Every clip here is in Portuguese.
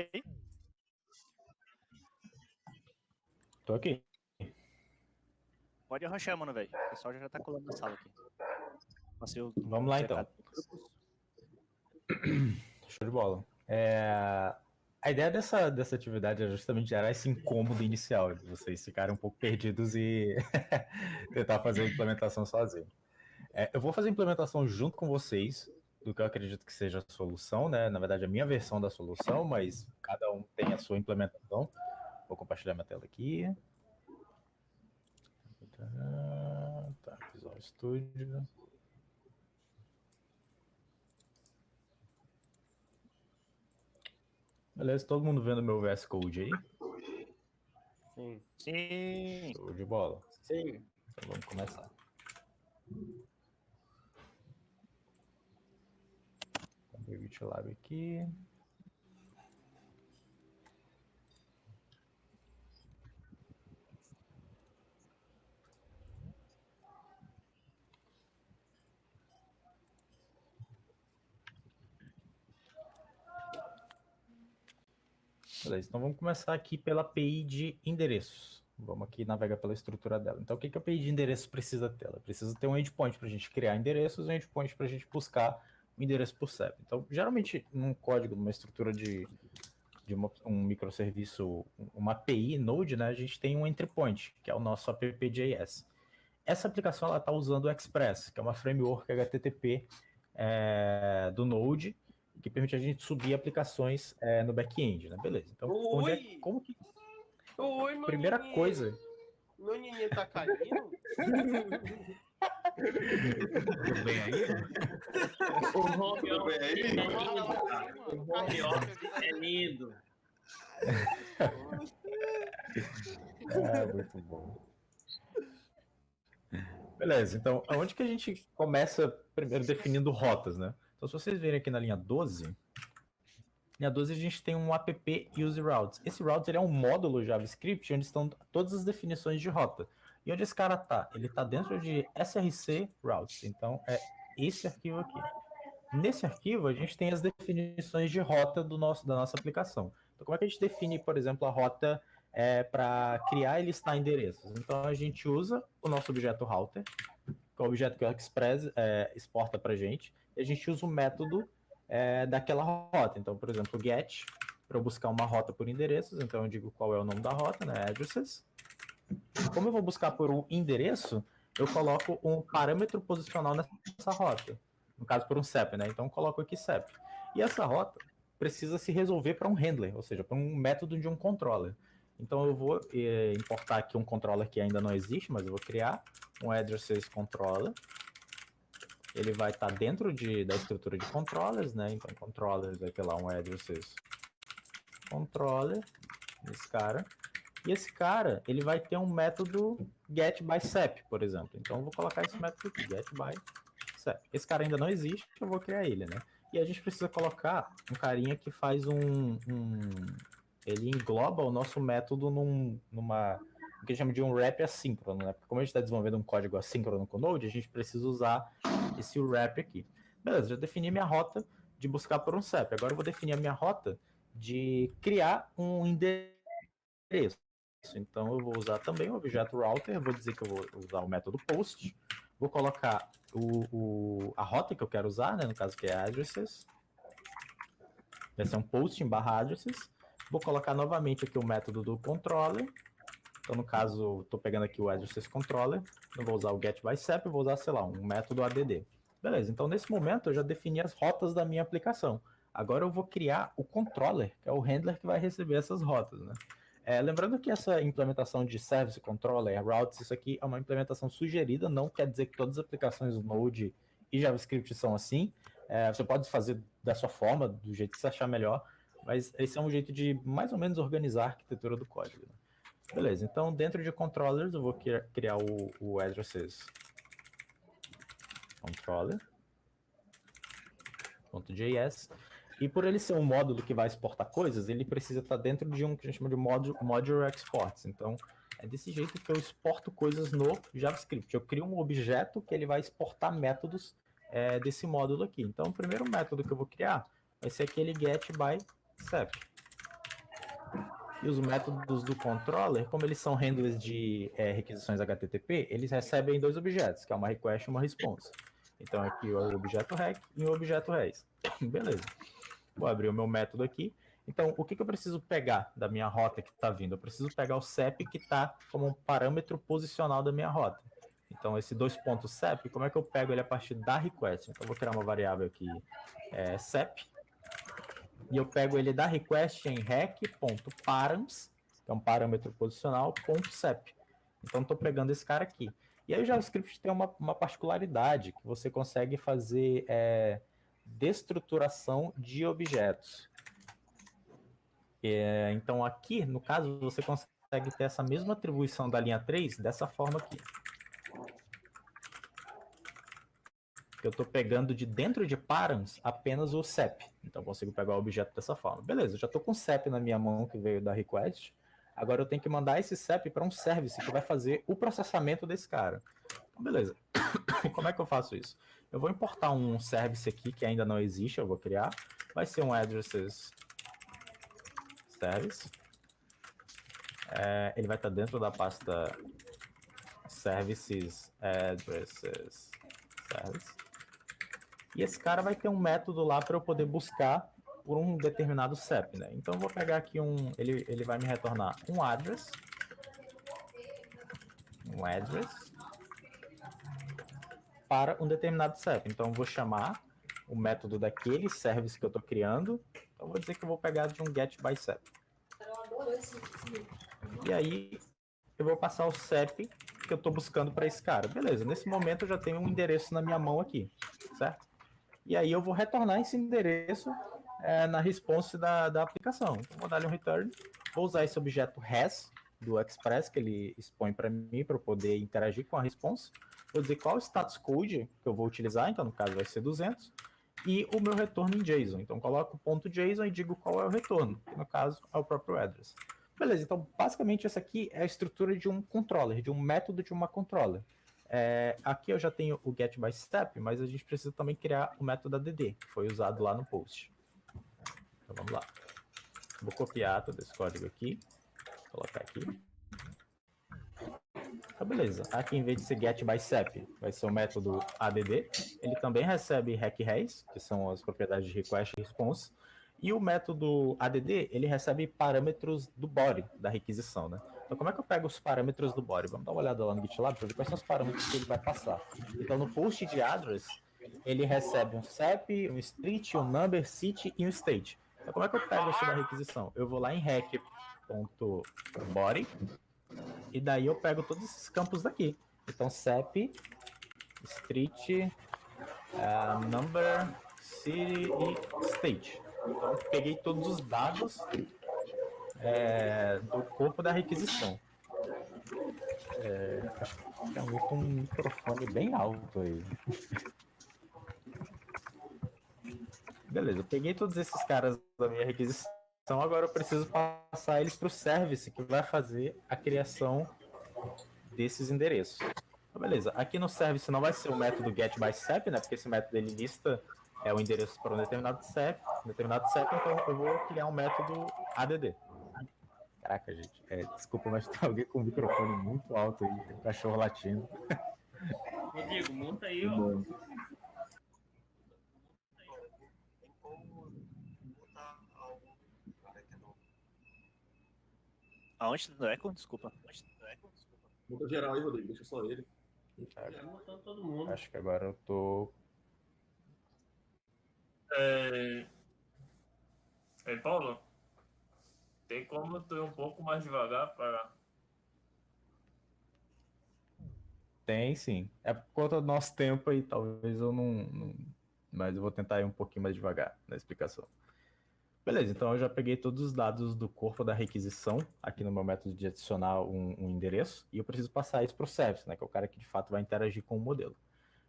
aí? Tô aqui. Pode arranchar, mano, velho. O pessoal já tá colando na sala aqui. Vamos lá, então. Show de bola. A ideia dessa atividade é justamente gerar esse incômodo inicial, de vocês ficarem um pouco perdidos e tentar fazer a implementação sozinho. Eu vou fazer a implementação junto com vocês, do que eu acredito que seja a solução, né? Na verdade, a minha versão da solução, mas cada um tem a sua implementação. Vou compartilhar minha tela aqui. Tá, Visual Studio. Beleza, todo mundo vendo meu VS Code aí? Sim. Sim. Show de bola. Sim. Então vamos começar. Abrir o GitLab aqui. Beleza, então vamos começar aqui pela API de endereços. Vamos aqui navegar pela estrutura dela. Então, o que a API de endereços precisa ter? Ela precisa ter um endpoint para a gente criar endereços e um endpoint para a gente buscar o endereço por CEP. Então, geralmente, num código, numa estrutura de um microserviço, uma API Node, né, a gente tem um entry point, que é o nosso app.js. Essa aplicação está usando o Express, que é uma framework HTTP do Node, que permite a gente subir aplicações no back-end, né? Beleza. Então, como que... Oi, Primeira coisa... Meu ninho tá caindo? Tudo bem aí? O home office é lindo. Muito bom. Beleza, então, aonde que a gente começa primeiro definindo rotas, né? Então, se vocês verem aqui na linha 12, linha 12 a gente tem um app use routes. Esse routes ele é um módulo JavaScript onde estão todas as definições de rota. E onde esse cara tá? Ele tá dentro de src routes. Então, é esse arquivo aqui. Nesse arquivo, a gente tem as definições de rota da nossa aplicação. Então, como é que a gente define, por exemplo, a rota para criar e listar endereços? Então, a gente usa o nosso objeto router, que é o objeto que o Express exporta para a gente, e a gente usa o método daquela rota. Então, por exemplo, get, para eu buscar uma rota por endereços, então eu digo qual é o nome da rota, né, addresses. Como eu vou buscar por um endereço, eu coloco um parâmetro posicional nessa rota. No caso, por um CEP, né? Então, eu coloco aqui CEP. E essa rota precisa se resolver para um handler, ou seja, para um método de um controller. Então, eu vou importar aqui um controller que ainda não existe, mas eu vou criar um addresses controller. Ele vai estar dentro da estrutura de controllers, né? Então, controllers vai ter lá um addresses controller, esse cara. E esse cara, ele vai ter um método getBySep, por exemplo. Então, eu vou colocar esse método aqui, getBySep. Esse cara ainda não existe, eu vou criar ele, né? E a gente precisa colocar um carinha que faz ele engloba o nosso método numa... o que a gente chama de um wrap assíncrono, né? Porque como a gente está desenvolvendo um código assíncrono com Node, a gente precisa usar esse wrap aqui. Beleza, já defini minha rota de buscar por um CEP. Agora eu vou definir a minha rota de criar um endereço. Então eu vou usar também o objeto router, vou dizer que eu vou usar o método post, vou colocar a rota que eu quero usar, né, no caso que é addresses, vai ser um post / addresses, vou colocar novamente aqui o método do controller, então no caso estou pegando aqui o addresses controller, não vou usar o getBySep, vou usar, sei lá, um método add. Beleza, então nesse momento eu já defini as rotas da minha aplicação. Agora eu vou criar o controller, que é o handler que vai receber essas rotas, né? Lembrando que essa implementação de Service Controller, Routes, isso aqui é uma implementação sugerida, não quer dizer que todas as aplicações Node e JavaScript são assim. Você pode fazer da sua forma, do jeito que você achar melhor, mas esse é um jeito de mais ou menos organizar a arquitetura do código. Né? Beleza, então dentro de controllers eu vou criar o addresses controller.js. E por ele ser um módulo que vai exportar coisas, ele precisa estar dentro de um que a gente chama de modular exports. Então, é desse jeito que eu exporto coisas no JavaScript. Eu crio um objeto que ele vai exportar métodos desse módulo aqui. Então, o primeiro método que eu vou criar vai ser aquele getBySep. E os métodos do controller, como eles são handlers de requisições HTTP, eles recebem dois objetos, que é uma request e uma response. Então aqui é o objeto rec e o objeto res. Beleza. Vou abrir o meu método aqui. Então, o que eu preciso pegar da minha rota que está vindo? Eu preciso pegar o CEP que está como um parâmetro posicional da minha rota. Então, esse 2.cep, como é que eu pego ele a partir da request? Então, eu vou criar uma variável aqui, cep, e eu pego ele da request em rec.params, que é um parâmetro posicional, .cep. Então, estou pegando esse cara aqui. E aí o JavaScript tem uma particularidade, que você consegue fazer destruturação de objetos. Então, aqui, no caso, você consegue ter essa mesma atribuição da linha 3 dessa forma aqui. Eu estou pegando de dentro de params apenas o CEP. Então, eu consigo pegar o objeto dessa forma. Beleza, eu já estou com o CEP na minha mão, que veio da request. Agora eu tenho que mandar esse CEP para um service que vai fazer o processamento desse cara. Então, beleza. Como é que eu faço isso? Eu vou importar um service aqui que ainda não existe, eu vou criar. Vai ser um addresses service. Ele vai estar dentro da pasta services addresses service. E esse cara vai ter um método lá para eu poder buscar por um determinado CEP, né? Então eu vou pegar aqui ele vai me retornar um address para um determinado CEP. Então eu vou chamar o método daquele service que eu estou criando. Então eu vou dizer que eu vou pegar de um getByCep. E aí eu vou passar o CEP que eu estou buscando para esse cara. Beleza, nesse momento eu já tenho um endereço na minha mão aqui, certo? E aí eu vou retornar esse endereço na response da aplicação. Então, vou dar um return, vou usar esse objeto res do Express, que ele expõe para mim, para eu poder interagir com a response. Vou dizer qual status code que eu vou utilizar, então no caso vai ser 200, e o meu retorno em JSON. Então coloco o .json e digo qual é o retorno, que no caso é o próprio address. Beleza, então basicamente essa aqui é a estrutura de um controller, de um método de uma controller. Aqui eu já tenho o getByStep, mas a gente precisa também criar o método add, que foi usado lá no post. Então vamos lá. Vou copiar todo esse código aqui, colocar aqui. Então beleza, aqui em vez de ser getByStep, vai ser o método add. Ele também recebe recRes, que são as propriedades de request e response. E o método add, ele recebe parâmetros do body, da requisição, né? Então, como é que eu pego os parâmetros do body? Vamos dar uma olhada lá no GitLab para ver quais são os parâmetros que ele vai passar. Então, no post de address, ele recebe um CEP, um street, um number, city e um state. Então, como é que eu pego isso da requisição? Eu vou lá em rec.body e daí eu pego todos esses campos daqui. Então, CEP, street, number, city e state. Então, eu peguei todos os dados do corpo da requisição. Acho que tem um microfone bem alto aí. Beleza, eu peguei todos esses caras da minha requisição, agora eu preciso passar eles para o service que vai fazer a criação desses endereços. Então, beleza, aqui no service não vai ser o método getByStep, né? Porque esse método ele lista o endereço para um determinado CEP, então eu vou criar um método add. Caraca, gente, desculpa, mas tem alguém com o microfone muito alto aí, tem um cachorro latindo. Rodrigo, monta aí, ó. Aonde do Echo? Desculpa. Muda geral aí, Rodrigo, deixa só ele. Tá montando todo mundo. Acho que agora eu tô... Paulo, tem como tu ir um pouco mais devagar para... Tem sim. É por conta do nosso tempo aí, talvez eu não... Mas eu vou tentar ir um pouquinho mais devagar na explicação. Beleza, então eu já peguei todos os dados do corpo da requisição, aqui no meu método de adicionar um endereço, e eu preciso passar isso para o service, né, que é o cara que de fato vai interagir com o modelo.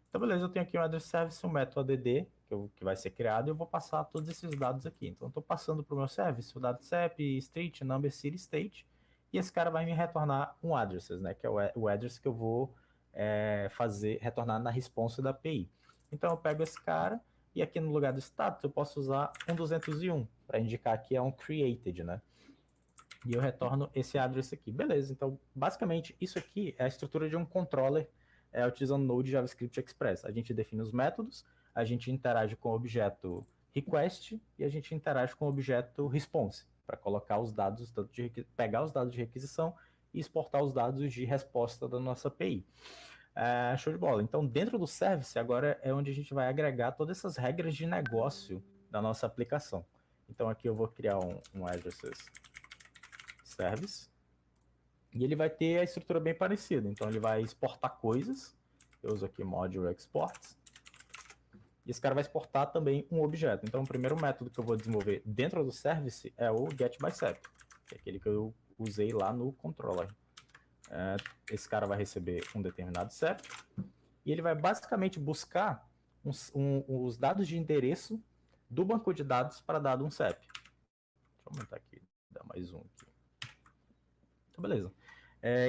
Então, beleza, eu tenho aqui um address service, um método add, que vai ser criado, e eu vou passar todos esses dados aqui. Então, eu estou passando para o meu service o dado CEP, street, number, city, state, e esse cara vai me retornar um addresses, né, que é o address que eu vou retornar na response da API. Então, eu pego esse cara, e aqui no lugar do status eu posso usar um 201, para indicar que é um created, né. e eu retorno esse address aqui. Beleza, então basicamente isso aqui é a estrutura de um controller utilizando Node JavaScript Express. A gente define os métodos, a gente interage com o objeto request e a gente interage com o objeto response para colocar os dados, pegar os dados de requisição e exportar os dados de resposta da nossa API. Show de bola. Então, dentro do service, agora é onde a gente vai agregar todas essas regras de negócio da nossa aplicação. Então, aqui eu vou criar um addresses service e ele vai ter a estrutura bem parecida. Então, ele vai exportar coisas. Eu uso aqui module exports. E esse cara vai exportar também um objeto. Então, o primeiro método que eu vou desenvolver dentro do service é o getBySep, que é aquele que eu usei lá no controller. Esse cara vai receber um determinado SEP e ele vai basicamente buscar os dados de endereço do banco de dados para dado um SEP. Deixa eu aumentar aqui, dar mais um aqui. Então, beleza.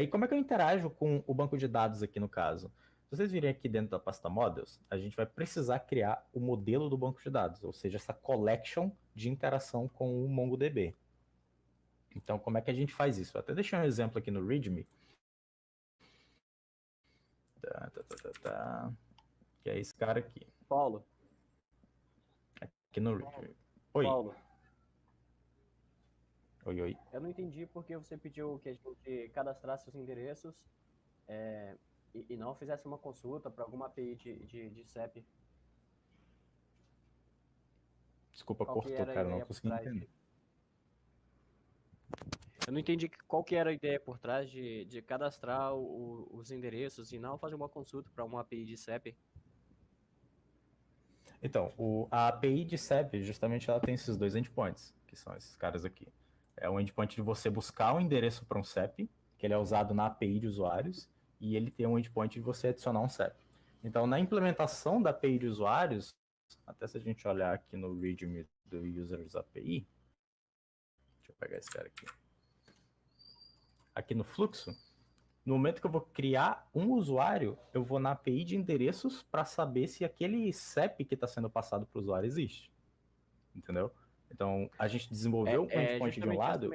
E como é que eu interajo com o banco de dados aqui no caso? Se vocês virem aqui dentro da pasta Models, a gente vai precisar criar o modelo do banco de dados, ou seja, essa collection de interação com o MongoDB. Então, como é que a gente faz isso? Eu até deixei um exemplo aqui no README. Que é esse cara aqui. Paulo. Aqui no README. Oi. Paulo. Oi. Eu não entendi porque você pediu que a gente cadastrasse os endereços e não fizesse uma consulta para alguma API de SEP. Desculpa, cortou, cara, não consegui entender. Eu não entendi qual que era a ideia por trás de cadastrar os endereços e não fazer uma consulta para uma API de SEP. Então, a API de SEP, justamente ela tem esses dois endpoints, que são esses caras aqui. É um endpoint de você buscar um endereço para um SEP, que ele é usado na API de usuários, e ele tem um endpoint de você adicionar um SEP. Então, na implementação da API de usuários, até se a gente olhar aqui no README do Users API, deixa eu pegar esse cara aqui. Aqui no fluxo, no momento que eu vou criar um usuário, eu vou na API de endereços para saber se aquele SEP que está sendo passado para o usuário existe. Entendeu? Então, a gente desenvolveu um endpoint de um lado.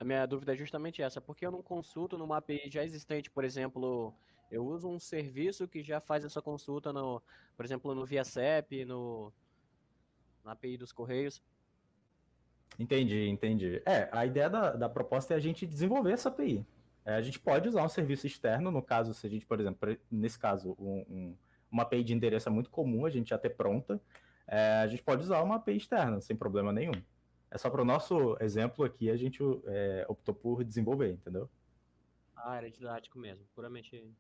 A minha dúvida é justamente essa, porque eu não consulto numa API já existente, por exemplo, eu uso um serviço que já faz essa consulta, por exemplo, no ViaSEP, na API dos Correios. Entendi. A ideia da proposta é a gente desenvolver essa API. A gente pode usar um serviço externo, no caso, se a gente, por exemplo, nesse caso, uma API de endereço é muito comum a gente já ter pronta, a gente pode usar uma API externa, sem problema nenhum. É só para o nosso exemplo aqui, a gente optou por desenvolver, entendeu? Era didático mesmo, puramente...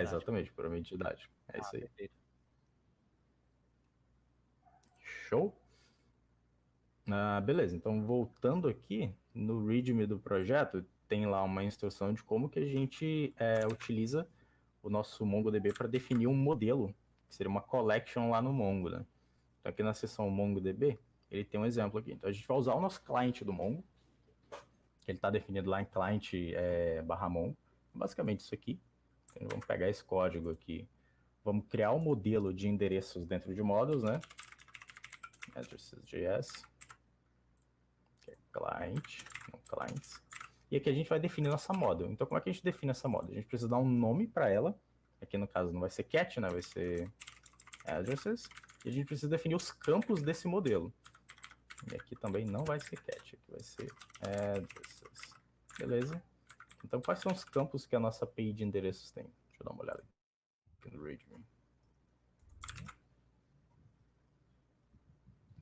Exatamente, puramente didático. É isso aí. Perfeito. Show? Beleza, então voltando aqui, no README do projeto, tem lá uma instrução de como que a gente utiliza o nosso MongoDB para definir um modelo, que seria uma collection lá no Mongo, né? Então aqui na seção MongoDB, ele tem um exemplo aqui. Então a gente vai usar o nosso client do Mongo, que ele está definido lá em client /Mongo, basicamente isso aqui. Então, vamos pegar esse código aqui, vamos criar um modelo de endereços dentro de modules, né? Addresses.js, que é client, não clients. E aqui a gente vai definir nossa model. Então, como é que a gente define essa model? A gente precisa dar um nome para ela. Aqui, no caso, não vai ser cat, né? Vai ser addresses. E a gente precisa definir os campos desse modelo. E aqui também não vai ser cat, aqui vai ser addresses. Beleza? Então, quais são os campos que a nossa API de endereços tem? Deixa eu dar uma olhada aqui no README.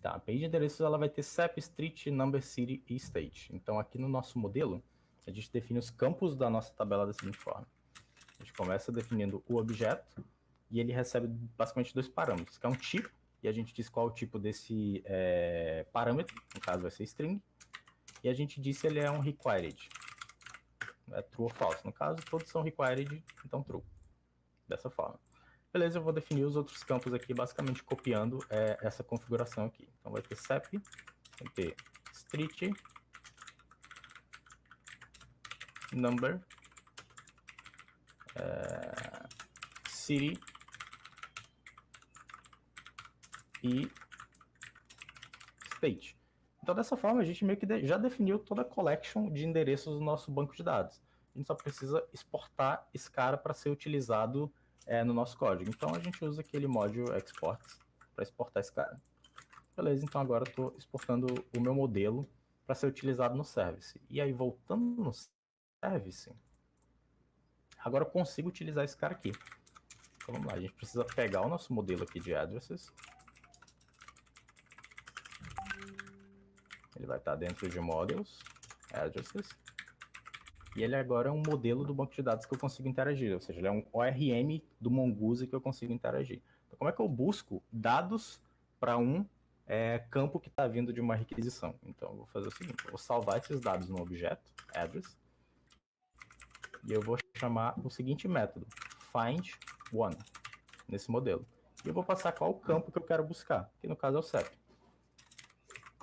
Tá, a API de endereços ela vai ter SEP, Street, Number, City e State. Então, aqui no nosso modelo, a gente define os campos da nossa tabela da seguinte forma. A gente começa definindo o objeto e ele recebe basicamente dois parâmetros, que é um tipo, e a gente diz qual é o tipo desse parâmetro, no caso vai ser string, e a gente diz se ele é um required, true ou false. No caso, todos são required, então true. Dessa forma. Beleza, eu vou definir os outros campos aqui, basicamente copiando essa configuração aqui. Então vai ter SEP, vai ter street, number, city state. Então, dessa forma, a gente meio que já definiu toda a collection de endereços do nosso banco de dados. A gente só precisa exportar esse cara para ser utilizado no nosso código. Então, a gente usa aquele module exports para exportar esse cara. Beleza, então agora eu estou exportando o meu modelo para ser utilizado no service. E aí, voltando no service, agora eu consigo utilizar esse cara aqui. Então vamos lá, a gente precisa pegar o nosso modelo aqui de addresses. Ele vai estar dentro de models, addresses. E ele agora é um modelo do banco de dados que eu consigo interagir, ou seja, ele é um ORM do Mongoose que eu consigo interagir. Então como é que eu busco dados para um campo que está vindo de uma requisição? Então eu vou fazer o seguinte, eu vou salvar esses dados no objeto, address, e eu vou chamar o seguinte método, find one, nesse modelo. E eu vou passar qual o campo que eu quero buscar, que no caso é o CEP.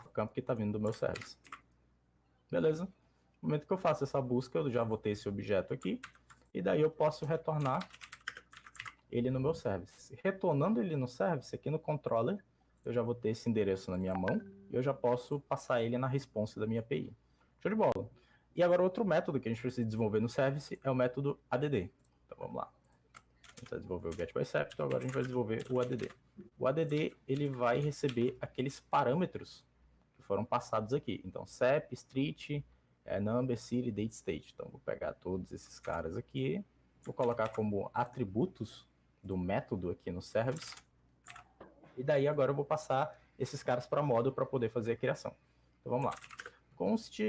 O campo que está vindo do meu service. Beleza? No momento que eu faço essa busca, eu já vou ter esse objeto aqui, e daí eu posso retornar ele no meu service. Retornando ele no service, aqui no controller, eu já vou ter esse endereço na minha mão, e eu já posso passar ele na response da minha API. Show de bola! E agora outro método que a gente precisa desenvolver no service é o método add. Então vamos lá. A gente vai desenvolver o getBySep, então agora a gente vai desenvolver o add. O add, ele vai receber aqueles parâmetros que foram passados aqui. Então, sep, street, number, city, date, state. Então, vou pegar todos esses caras aqui, vou colocar como atributos do método aqui no service. E daí agora eu vou passar esses caras para modo para poder fazer a criação. Então, vamos lá. Const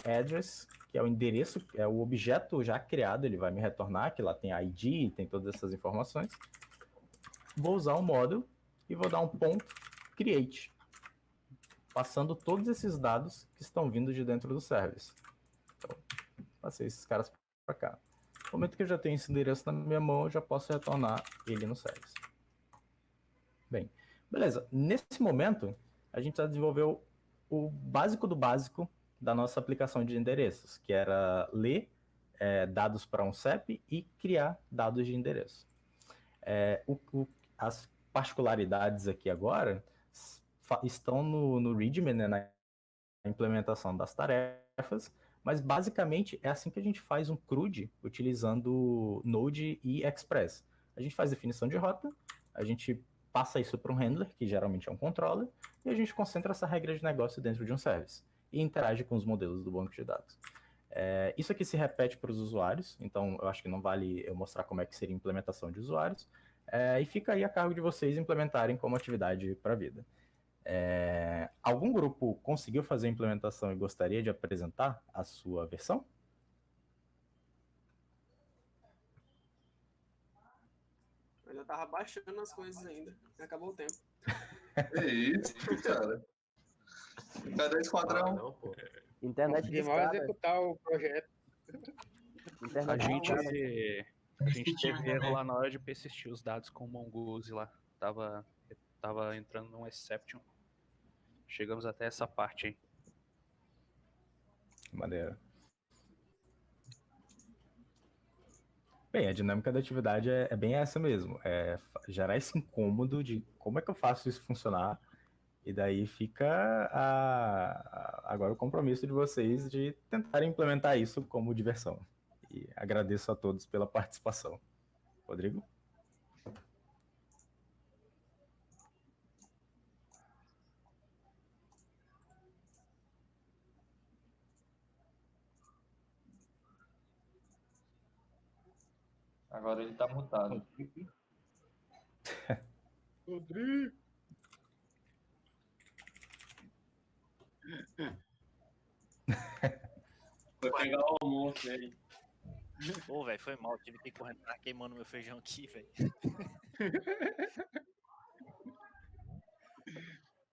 address, que é o endereço, é o objeto já criado, ele vai me retornar, que lá tem ID, tem todas essas informações. Vou usar o model e vou dar um ponto create, passando todos esses dados que estão vindo de dentro do service. Então, passei esses caras para cá. No momento que eu já tenho esse endereço na minha mão, eu já posso retornar ele no service. Bem, beleza. Nesse momento, a gente já desenvolveu o básico do básico da nossa aplicação de endereços, que era ler dados para um CEP e criar dados de endereço. As particularidades aqui agora estão no README, né, na implementação das tarefas, mas basicamente é assim que a gente faz um CRUD utilizando Node e Express. A gente faz definição de rota, a gente passa isso para um handler, que geralmente é um controller, e a gente concentra essa regra de negócio dentro de um service e interage com os modelos do banco de dados. Isso aqui se repete para os usuários, então eu acho que não vale eu mostrar como é que seria a implementação de usuários, e fica aí a cargo de vocês implementarem como atividade para a vida. Algum grupo conseguiu fazer a implementação e gostaria de apresentar a sua versão? Eu ainda tava baixando as coisas ainda. Acabou o tempo. É isso, cara. Cadê o esquadrão? Não, pô. Internet Consegui mal discada. executar o projeto. Internet A gente teve erro lá na hora de persistir os dados com o Mongoose lá. Tava entrando num exception. Chegamos até essa parte aí. Maneiro. Bem, a dinâmica da atividade é bem essa mesmo. Gerar esse incômodo de como é que eu faço isso funcionar. E daí fica agora o compromisso de vocês de tentarem implementar isso como diversão. E agradeço a todos pela participação. Rodrigo? Agora ele tá mutado. Rodrigo. Foi pegar o almoço aí. Pô, velho, foi mal. Tive que ir correndo, tá queimando meu feijão aqui, velho.